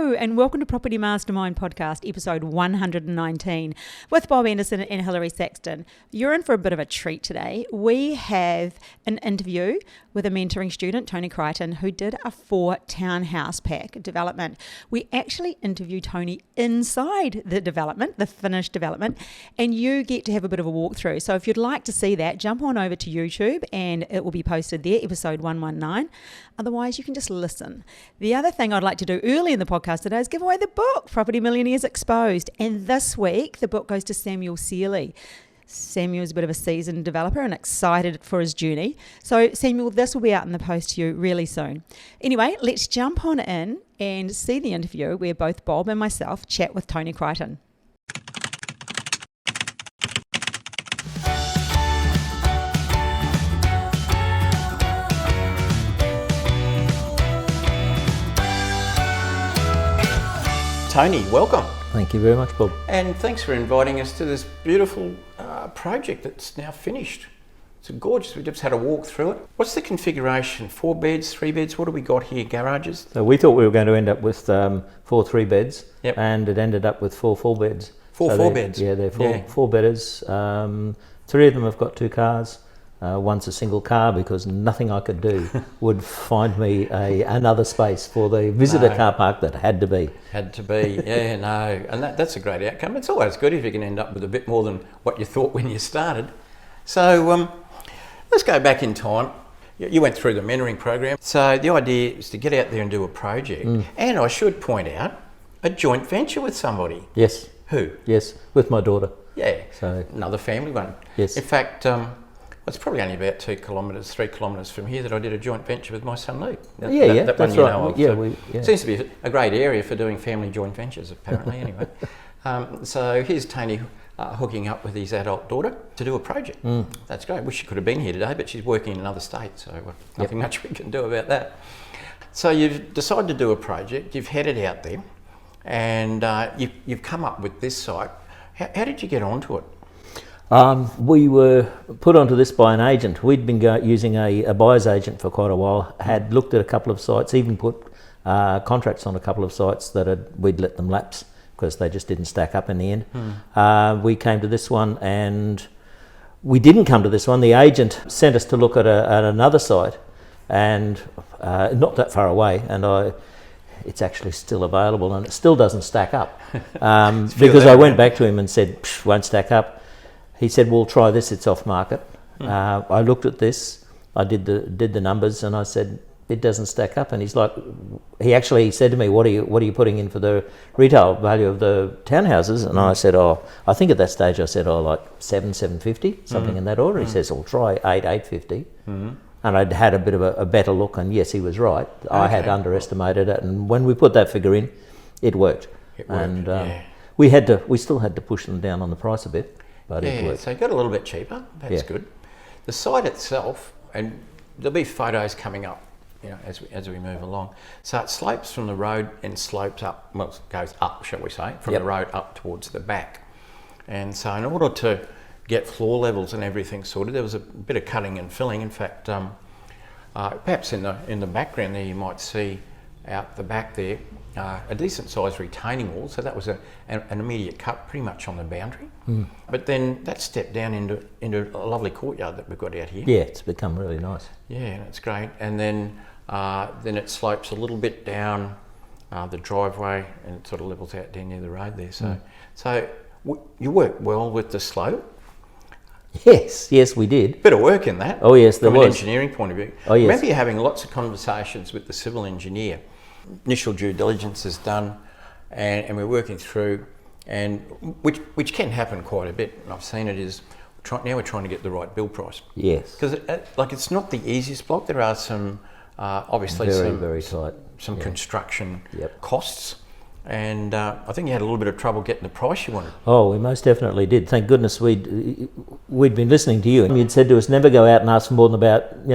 And welcome to Property Mastermind Podcast, episode 119, with Bob Anderson and Hilary Saxton. You're in for a bit of a treat today. We have an interview with a mentoring student, Tony Crichton, who did a 4 townhouse pack development. We actually interview Tony inside the development, the finished development, and you get to have a bit of a walkthrough. So if you'd like to see that, jump on over to YouTube and it will be posted there, episode 119. Otherwise, you can just listen. The other thing I'd like to do early in the podcast today is give away the book, Property Millionaires Exposed. And this week, the book goes to Samuel Seeley. Samuel's a bit of a seasoned developer and excited for his journey. So Samuel, this will be out in the post to you really soon. Anyway, let's jump on in and see the interview where both Bob and myself chat with Tony Crichton. Tony, welcome. Thank you very much, Bob. And thanks for inviting us to this beautiful project that's now finished. It's gorgeous. We just had a walk through it. What's the configuration? 4 beds, 3 beds? What do we got here? Garages? So we thought we were going to end up with 4 3-beds, Yep. and it ended up with 4 4-beds. Four So 4-beds? Yeah, they're 4-bedders. 3 of them have got 2 cars. One's a single car because nothing I could do would find me another space for the visitor car park that had to be. Had to be, yeah, no. And that's a great outcome. It's always good if you can end up with a bit more than what you thought when you started. So let's go back in time. You went through the mentoring program. So the idea is to get out there and do a project. And I should point out, a joint venture with somebody. Yes. Who? Yes, with my daughter. Yeah, So another family one. Yes. In fact, it's probably only about 3 kilometres from here that I did a joint venture with my son Luke. That one that's you right. know of. Yeah, So seems to be a great area for doing family joint ventures, apparently. Anyway, so here's Tony hooking up with his adult daughter to do a project. That's great. Wish she could have been here today, but she's working in another state, so nothing much we can do about that. So you've decided to do a project. You've headed out there, and you've come up with this site. How did you get onto it? We were put onto this by an agent. We'd been using a buyer's agent for quite a while, had looked at a couple of sites, even put contracts on a couple of sites that we'd let them lapse because they just didn't stack up in the end. We came to this one, and we didn't come to this one. The agent sent us to look at another site, and not that far away, and it's actually still available, and it still doesn't stack up. Because I went back to him and said, won't stack up. He said, "We'll try this. It's off market." I looked at this. I did the numbers, and I said, "It doesn't stack up." And he's like, he actually said to me, "What are you putting in for the retail value of the townhouses?" And I said, I think at that stage I said, like 750, something in that order. He says, "I'll try 850." And I'd had a bit of a better look, and yes, he was right. I had underestimated it, and when we put that figure in, it worked. And we still had to push them down on the price a bit. But it worked. So you got a little bit cheaper. That's good. The site itself, and there'll be photos coming up, as we move along. So it slopes from the road and slopes up. Well, it goes up, shall we say, from the road up towards the back. And so, in order to get floor levels and everything sorted, there was a bit of cutting and filling. In fact, perhaps in the background there, you might see out the back there a decent sized retaining wall, so that was an immediate cut pretty much on the boundary. But then that stepped down into a lovely courtyard that we've got out here. Yeah, it's become really nice. Yeah, it's great. And then it slopes a little bit down the driveway, and it sort of levels out down near the road there. So you worked well with the slope. Yes, we did. Bit of work in that. Oh yes, there was. was. From an engineering point of view. Oh yes. I remember you having lots of conversations with the civil engineer. Initial due diligence is done, and we're working through, and which can happen quite a bit. And I've seen it is now we're trying to get the right build price. Yes. Because it's not the easiest block. There are some obviously very tight. Some construction costs. And I think you had a little bit of trouble getting the price you wanted. Oh, we most definitely did. Thank goodness we'd been listening to you, and you'd said to us, never go out and ask for more than about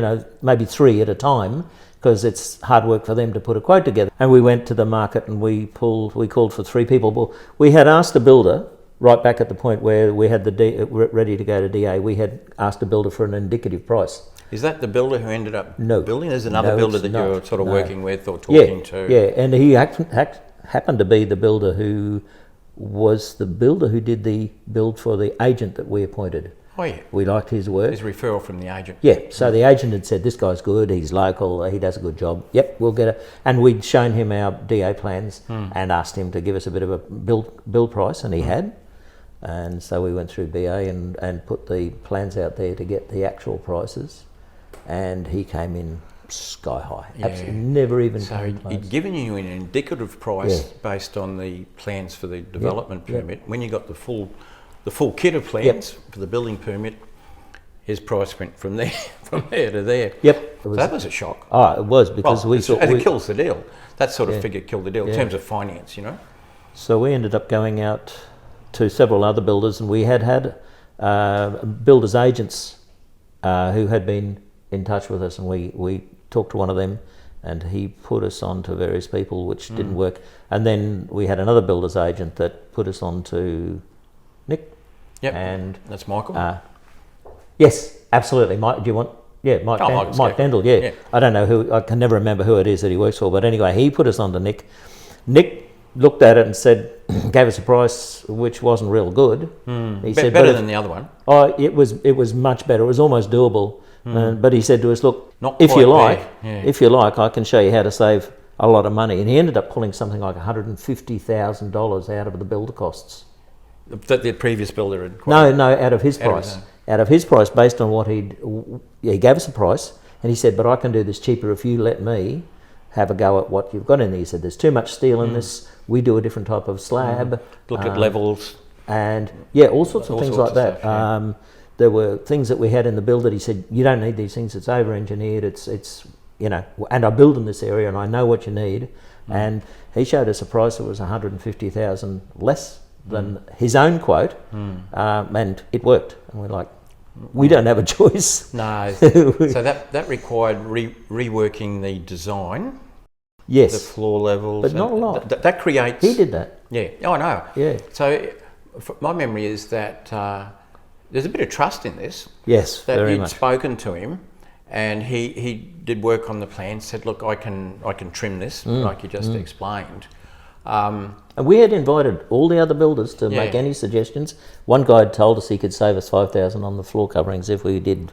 maybe 3 at a time, because it's hard work for them to put a quote together. And we went to the market and we called for 3 people. Well, we had asked the builder right back at the point where we had ready to go to DA. We had asked the builder for an indicative price. Is that the builder who ended up No. building? There's another builder that you're sort of working with or Yeah, talking to. yeah, and he happened to be the builder who did the build for the agent that we appointed. Oh yeah. We liked his work. His referral from the agent. Yeah, so the agent had said, this guy's good, he's local, he does a good job. Yep, we'll get it. And we'd shown him our DA plans and asked him to give us a bit of a build price, and he had. And so we went through BA and put the plans out there to get the actual prices. And he came in sky high. Yeah. Absolutely never even So came close. he'd given you an indicative price Yeah. based on the plans for the development permit. When you got the full kit of plans for the building permit, his price went from there to there. Yep. So that was a shock. Oh, it was, because we thought... And it kills the deal. That sort of figure killed the deal in Yeah. terms of finance, you know. So we ended up going out to several other builders, and we had builders agents who had been in touch with us, and we talked to one of them, and he put us on to various people, which didn't work. And then we had another builder's agent that put us on to Nick. Yep. And that's Michael. yes, absolutely. Mike, do you want? Yeah, Mike. Mike Bendel. Yeah. I don't know who. I can never remember who it is that he works for. But anyway, he put us on to Nick. Nick looked at it and said, gave us a price which wasn't real good. He said, better than the other one. Oh, it was much better. It was almost doable. But he said to us, look, Not if you quite like, bad, if you like, I can show you how to save a lot of money. And he ended up pulling something like $150,000 out of the builder costs. That the previous builder had quoted. No, out of his price. Out of his price, based on what he gave us a price, and he said, but I can do this cheaper if you let me have a go at what you've got in there. He said, there's too much steel in this. We do a different type of slab. Look at levels. And all sorts of things like that. Stuff, there were things that we had in the build that he said, you don't need these things. It's over-engineered. It's and I build in this area and I know what you need. And he showed us a price that was $150,000 less than his own quote, and it worked. And we're like, we don't have a choice. No. So that required reworking the design. Yes. The floor levels. But not a lot. That creates... He did that. Yeah. Oh, I know. Yeah. So my memory is that there's a bit of trust in this. Yes, that very you'd much. spoken to him, and he did work on the plan, said, look, I can trim this, like you just explained. And we had invited all the other builders to make any suggestions. One guy had told us he could save us $5,000 on the floor coverings if we did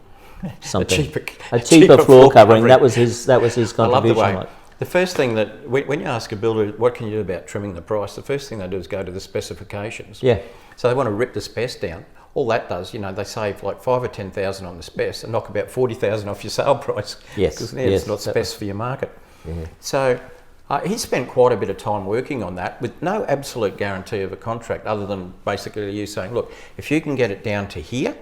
something. a cheaper floor covering. That was his contribution. I love the way. The first thing that when you ask a builder what can you do about trimming the price, the first thing they do is go to the specifications. Yeah. So they want to rip the spec down. All that does, they save like $5,000 or $10,000 on the spec and knock about $40,000 off your sale price. Yes. Because it's not spec for your market. Yeah. So he spent quite a bit of time working on that with no absolute guarantee of a contract, other than basically you saying, look, if you can get it down to here,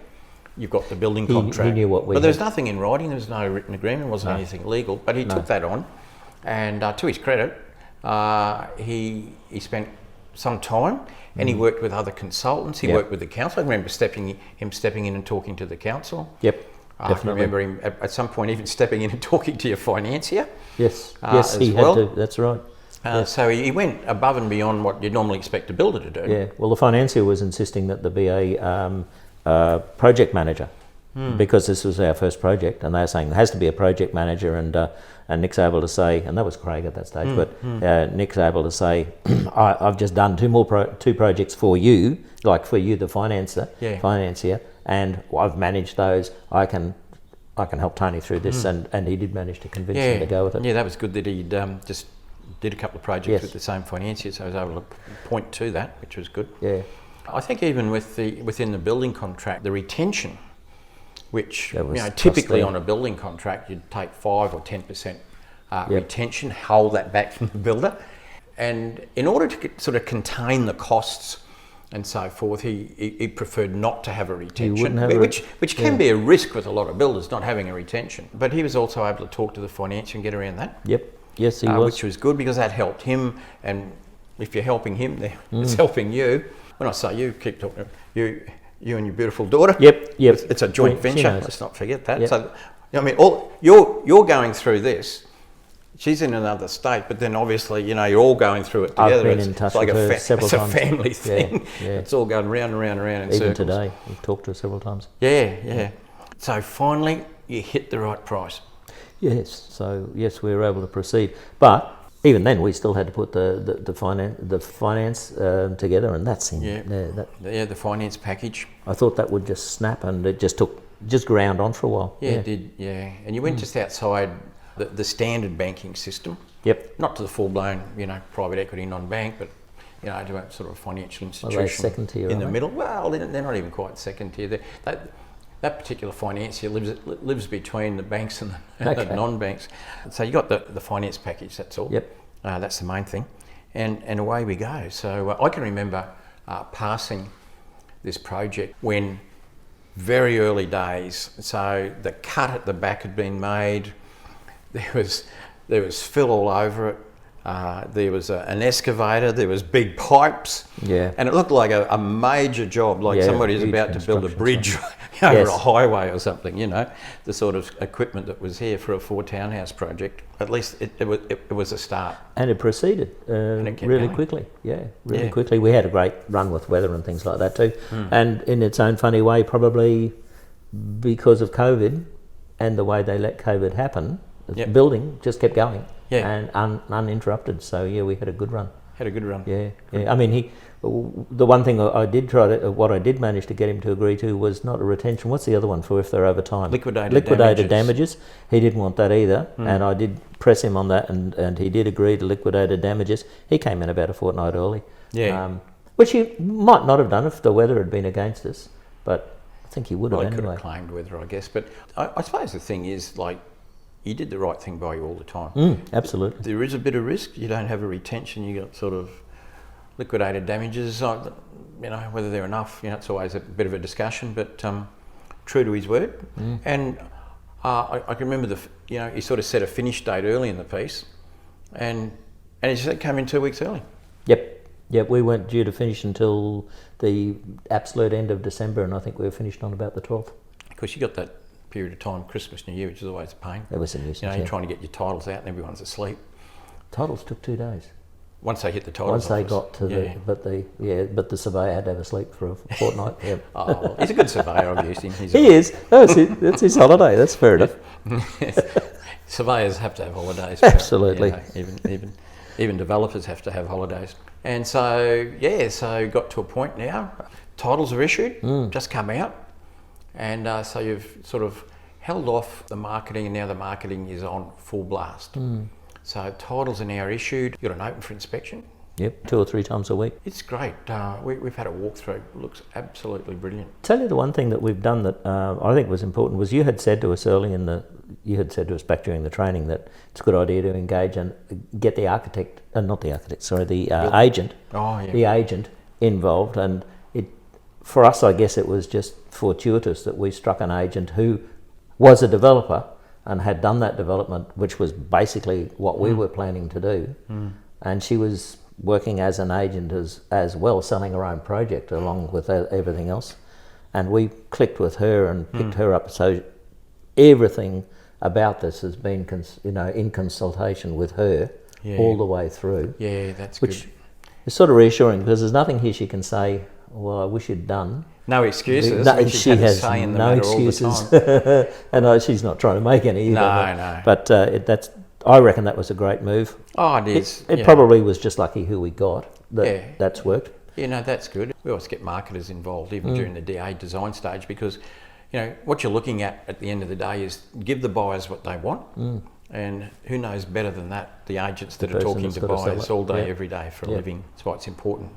you've got the building contract. He knew what we But there's had. nothing in writing, there was no written agreement, it wasn't anything legal, but he took that on. And to his credit, he spent some time and he worked with other consultants. He worked with the council. I remember him stepping in and talking to the council. Yep, I definitely. remember him at some point even stepping in and talking to your financier. Yes, as he well. had to. That's right. So he went above and beyond what you'd normally expect a builder to do. Yeah. Well, the financier was insisting that there be a project manager because this was our first project, and they were saying there has to be a project manager, and Nick's able to say, and that was Craig at that stage, but Nick's able to say, I've just done two projects for you, the financier, and I've managed those. I can help Tony through this, and he did manage to convince him to go with it. Yeah, that was good that he'd just did a couple of projects with the same financier, so I was able to point to that, which was good. Yeah. I think even within the building contract, the retention, which trustee. typically on a building contract you'd take 5 or 10% retention, hold that back from the builder, and in order to sort of contain the costs and so forth, he preferred not to have a retention, which can be a risk with a lot of builders not having a retention. But he was also able to talk to the financier and get around that. Yep. Yes, he was. Which was good because that helped him, and if you're helping him, it's helping you. When I say you, keep talking. You and your beautiful daughter. Yep. It's a joint She venture. knows. Let's not forget that. Yep. So, you're going through this. She's in another state, but then obviously, you're all going through it together. I've been in touch with her several times. It's a family thing. Yeah. It's all going round and round and round in Even circles. today, we've talked to her several times. Yeah. So finally, you hit the right price. Yes. So yes, we were able to proceed, but even then we still had to put the finance together, and that's in the finance package. I thought that would just snap, and it just ground on for a while. Yeah, it did. Yeah, and you went just outside the standard banking system. Yep. Not to the full blown, private equity non-bank, but to a sort of financial institution second tier, in the middle. Well, they're not even quite second tier. That particular financier lives between the banks and the non-banks. So you got the finance package. That's all. Yep. That's the main thing, and away we go. So I can remember passing this project when very early days. So the cut at the back had been made. There was fill all over it. There was an excavator. There was big pipes. Yeah. And it looked like a major job, like somebody's about to build a bridge over a highway or something. The sort of equipment that was here for a 4 townhouse project. At least it was a start. And it proceeded really quickly. Yeah, really quickly. We had a great run with weather and things like that too. And in its own funny way, probably because of COVID and the way they let COVID happen, the building just kept going and uninterrupted. So we had a good run. Yeah. I mean, the one thing I did what I did manage to get him to agree to was not a retention. What's the other one for if they're over time? Liquidated damages. He didn't want that either, and I did press him on that, and he did agree to liquidated damages. He came in about a fortnight early. Yeah. Which he might not have done if the weather had been against us, but I think he would have anyway. He could have claimed weather, I guess. But I suppose the thing is, he did the right thing by you all the time. Absolutely. There is a bit of risk. You don't have a retention. You got sort of liquidated damages. Whether they're enough, it's always a bit of a discussion. But true to his word. And I can remember he sort of set a finish date early in the piece, and he said it came in 2 weeks early. Yep. We weren't due to finish until the absolute end of December, and I think we were finished on about the 12th. Because you got that period of time, Christmas, New Year, which is always a pain. That was a nuisance. You're trying to get your titles out and everyone's asleep. Titles took 2 days. Once they hit the titles Once they office. got to but the surveyor had to have a sleep for a fortnight. Yep. Well, he's a good surveyor. I've used him. He is. That's his holiday. That's fair enough. Surveyors have to have holidays. Absolutely. Even developers have to have holidays. And so got to a point now. Titles are issued, just come out. And so you've sort of held off the marketing, and now the marketing is on full blast. So titles are now issued. You've got an open for inspection. Yep, 2 or 3 times a week. It's great. We've had a walkthrough. It looks absolutely brilliant. Tell you the one thing that we've done that I think was important was you had said to us back during the training that it's a good idea to engage and get the agent. Oh, yeah. The agent involved, and for us, I guess it was just fortuitous that we struck an agent who was a developer and had done that development, which was basically what we were planning to do. And she was working as an agent as well, selling her own project along with everything else. And we clicked with her and picked her up. So everything about this has been in consultation with her all the way through. Yeah, that's which good. It's sort of reassuring because there's nothing here she can say, well, I wish you'd done. No excuses. She has no excuses. And she's not trying to make any either. No. But I reckon that was a great move. Oh, it is. It probably was just lucky who we got. That's worked. That's good. We always get marketers involved, even during the DA design stage, because what you're looking at the end of the day is give the buyers what they want. And who knows better than that, the agents that are talking to buyers all day, every day for a living. That's why it's important.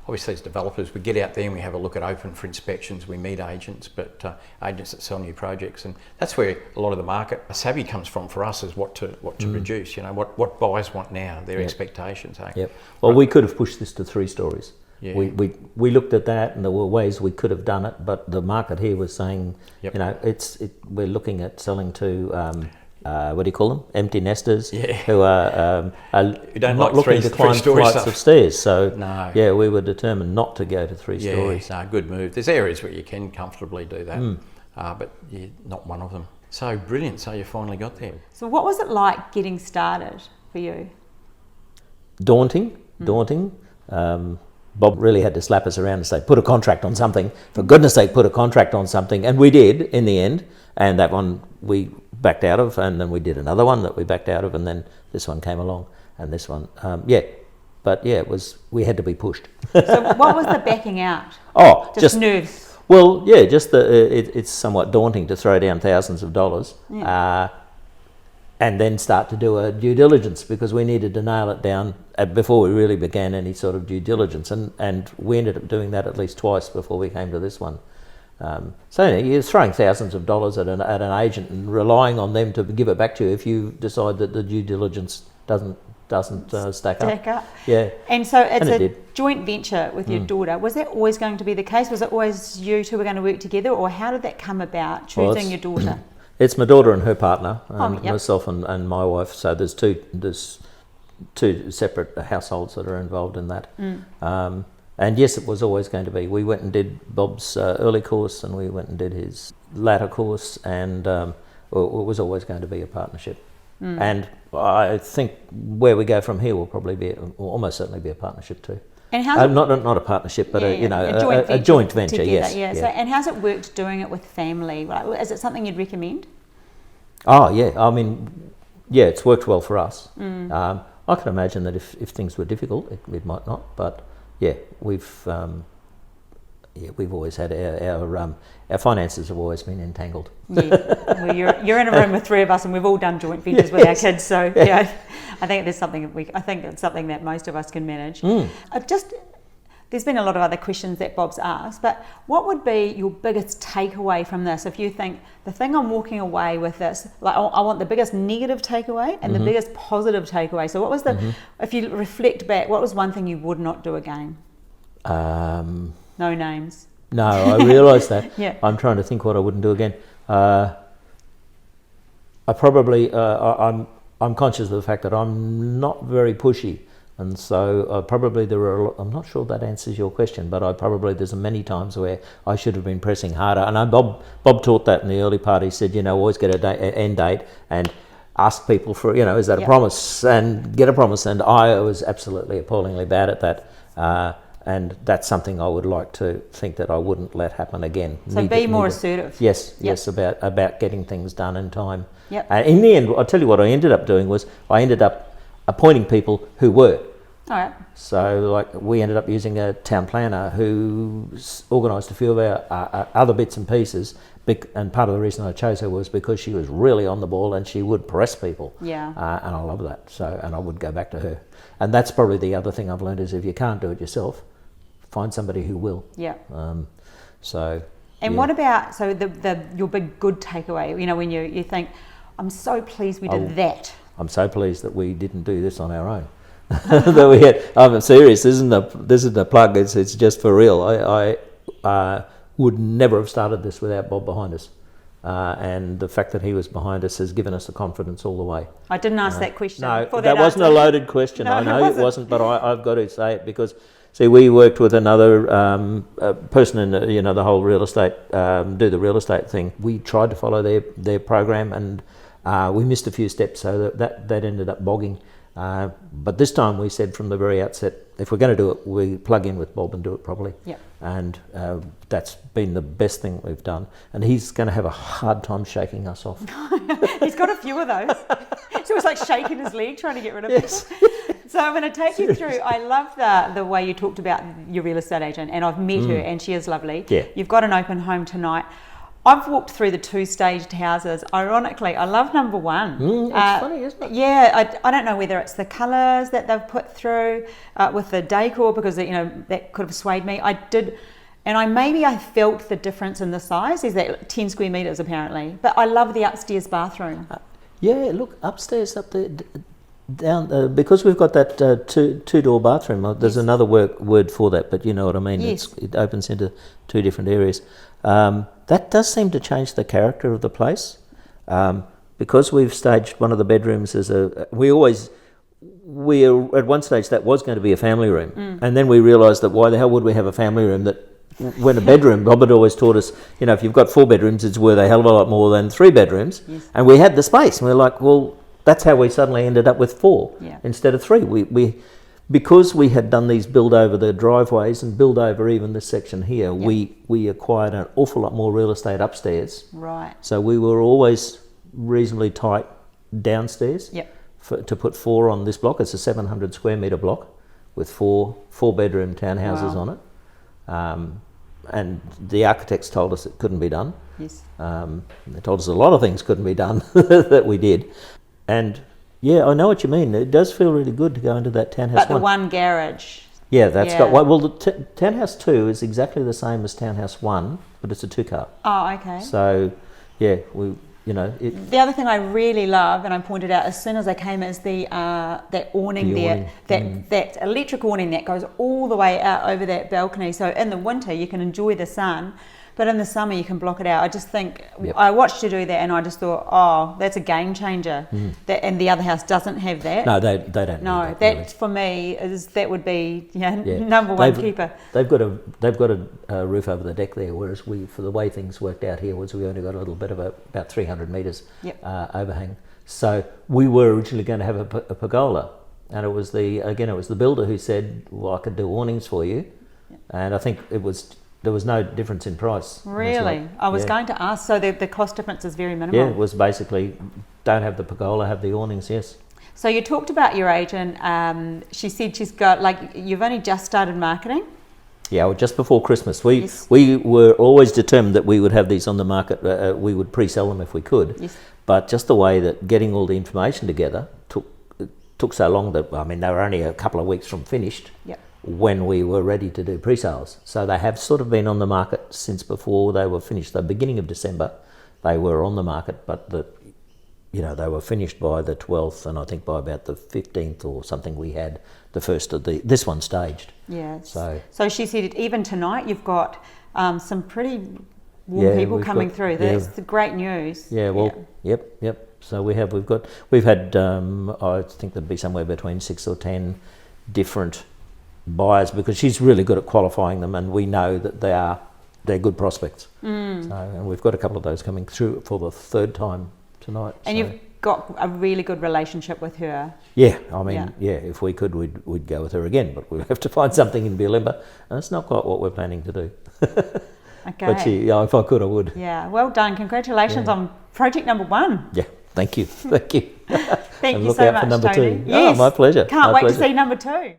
Obviously, as developers, we get out there and we have a look at open for inspections. We meet agents, but agents that sell new projects, and that's where a lot of the market savvy comes from for us, is what to produce. What buyers want now, their expectations. Yep. Well, we could have pushed this to 3 stories. Yeah. We looked at that, and there were ways we could have done it, but the market here was saying, we're looking at selling to. What do you call them? Empty nesters who are who don't not like looking to climb flights of stairs. So we were determined not to go to 3 stories. No, good move. There's areas where you can comfortably do that, but you're not one of them. So brilliant. So you finally got there. So what was it like getting started for you? Daunting. Bob really had to slap us around and say, put a contract on something. For goodness sake, put a contract on something. And we did in the end. And that one we backed out of. And then we did another one that we backed out of. And then this one came along. and this one, but it was, we had to be pushed. So what was the backing out? Oh, Just nerves. Well, just it's somewhat daunting to throw down thousands of dollars, and then start to do a due diligence, because we needed to nail it down before we really began any sort of due diligence, and we ended up doing that at least twice before we came to this one. So you're throwing thousands of dollars at an agent and relying on them to give it back to you if you decide that the due diligence doesn't stack up. Yeah. And so it's a did. joint venture with your daughter. Was that always going to be the case? Was it always you two were going to work together, or how did that come about, choosing your daughter? It's my daughter and her partner, Yep. myself and my wife. So there's two separate households that are involved in that. And yes, it was always going to be. We went and did Bob's early course, and we went and did his latter course, and it was always going to be a partnership. And I think where we go from here will almost certainly be a partnership too. And how's not a partnership, but a joint venture. Together, yes. Yeah. So, and how's it worked doing it with family? Like, is it something you'd recommend? Oh yeah, I mean, it's worked well for us. I can imagine that if things were difficult, it might not. But we've always had our finances have always been entangled. Yeah, well, you're in a room with three of us, and we've all done joint ventures with our kids. So I think it's something that most of us can manage. There's been a lot of other questions that Bob's asked, but what would be your biggest takeaway from this? If you think the thing I'm walking away with this, like I want the biggest negative takeaway and the biggest positive takeaway. So what was if you reflect back, what was one thing you would not do again? No names. No, I realise that. Yeah. I'm trying to think what I wouldn't do again. I probably, I'm conscious of the fact that I'm not very pushy. And so probably I'm not sure that answers your question, but there's many times where I should have been pressing harder. And Bob taught that in the early part. He said, always get an end date and ask people for, is that a promise, and get a promise. And I was absolutely appallingly bad at that. And that's something I would like to think that I wouldn't let happen again. So be more assertive. Yes, about getting things done in time. Yep. In the end, I'll tell you what I ended up doing was I ended up appointing people who were. All right. So we ended up using a town planner who organised a few of our other bits and pieces. And part of the reason I chose her was because she was really on the ball and she would press people. Yeah. And I love that. So, and I would go back to her. And that's probably the other thing I've learned is if you can't do it yourself, find somebody who will. Yeah. And what about your big good takeaway? When you think, I'm so pleased we did that. I'm so pleased that we didn't do this on our own. That we had. I'm serious. This isn't a plug. It's just for real. I would never have started this without Bob behind us. And the fact that he was behind us has given us the confidence all the way. I didn't ask that question. No, that wasn't a loaded question. No, I know it wasn't, but I've got to say it because, see, we worked with another person in the whole real estate, do the real estate thing. We tried to follow their program, and we missed a few steps, so that ended up bogging. But this time we said from the very outset, if we're going to do it, we plug in with Bob and do it properly. Yep. And that's been the best thing we've done. And he's going to have a hard time shaking us off. He's got a few of those. So it was like shaking his leg trying to get rid of people. So I'm going to take you through. I love the way you talked about your real estate agent, and I've met her, and she is lovely. Yeah. You've got an open home tonight. I've walked through the 2-staged houses. Ironically, I love number one. It's funny, isn't it? Yeah, I don't know whether it's the colours that they've put through with the decor, because that could have swayed me. I did, and I felt the difference in the size. Is that 10 square metres apparently? But I love the upstairs bathroom. Look, upstairs up there, down because we've got that two-door bathroom. There's another word for that, but you know what I mean. Yes. It opens into two different areas. That does seem to change the character of the place, because we've staged one of the bedrooms as we at one stage that was going to be a family room, and then we realised that why the hell would we have a family room that when a bedroom? Bob had always taught us, if you've got 4 bedrooms, it's worth a hell of a lot more than 3 bedrooms, and we had the space, and we're like, well, that's how we suddenly ended up with 4 instead of 3. Because we had done these build over the driveways and build over even this section here, we acquired an awful lot more real estate upstairs. Right. So we were always reasonably tight downstairs to put 4 on this block. It's a 700 square metre block with four bedroom townhouses on it. And the architects told us it couldn't be done. Yes. They told us a lot of things couldn't be done that we did. And yeah, I know what you mean. It does feel really good to go into that townhouse But the one garage. Yeah, that's got one. Well, the townhouse 2 is exactly the same as townhouse 1, but it's a 2-car. Oh, okay. So, yeah, The other thing I really love, and I pointed out as soon as I came, is that awning there, that electric awning that goes all the way out over that balcony. So in the winter you can enjoy the sun, but in the summer you can block it out. I just think I watched you do that, and I just thought, oh, that's a game changer. And the other house doesn't have that. No, they don't. No, need that really. For me that would be number one keeper. They've got a roof over the deck there, whereas for the way things worked out here was we only got a little bit of about 300 metres overhang. So we were originally going to have a pergola, and it was the builder who said, well, I could do awnings for you, and I think there was no difference in price. Really? I was going to ask, so the cost difference is very minimal. Yeah, it was basically, don't have the pergola, have the awnings, yes. So you talked about your agent. She said she's got, you've only just started marketing? Yeah, well, just before Christmas. We were always determined that we would have these on the market. We would pre-sell them if we could. Yes. But just the way that getting all the information together took so long that, they were only a couple of weeks from finished. Yep. When we were ready to do pre-sales. So they have sort of been on the market since before they were finished. The beginning of December they were on the market, but they were finished by the 12th, and I think by about the 15th or something we had the first of this one staged. Yeah. So she said even tonight you've got some pretty warm people coming through. That's the great news. Yeah, well, yep. So we've had I think there'd be somewhere between 6 or 10 different buyers, because she's really good at qualifying them, and we know that they're good prospects. So, and we've got a couple of those coming through for the 3rd time tonight. And you've got a really good relationship with her. Yeah, if we could, we'd go with her again, but we'll have to find something in Bulimba, and it's not quite what we're planning to do. Okay. But if I could, I would. Yeah, well done. Congratulations on project number 1. Yeah, thank you. Thank and you look so out much, for number Tony. 2. Yes. Oh, my pleasure. Can't wait to see number 2.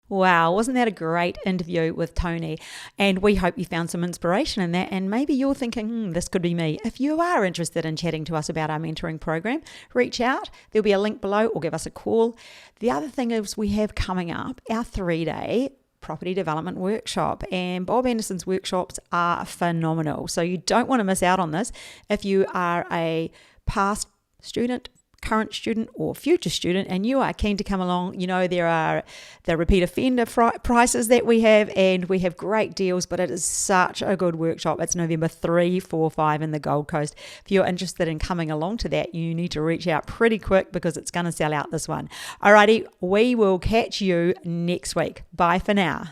Wow, wasn't that a great interview with Tony? And we hope you found some inspiration in that, and maybe you're thinking, this could be me. If you are interested in chatting to us about our mentoring program, reach out. There'll be a link below, or give us a call. The other thing is we have coming up our 3-day property development workshop, and Bob Anderson's workshops are phenomenal. So you don't want to miss out on this. If you are a past student, current student, or future student, and you are keen to come along, there are the repeat offender prices that we have, and we have great deals, but it is such a good workshop. It's November 3, 4, 5 in the Gold Coast. If you're interested in coming along to that, you need to reach out pretty quick, because it's going to sell out this one. Alrighty, we will catch you next week. Bye for now.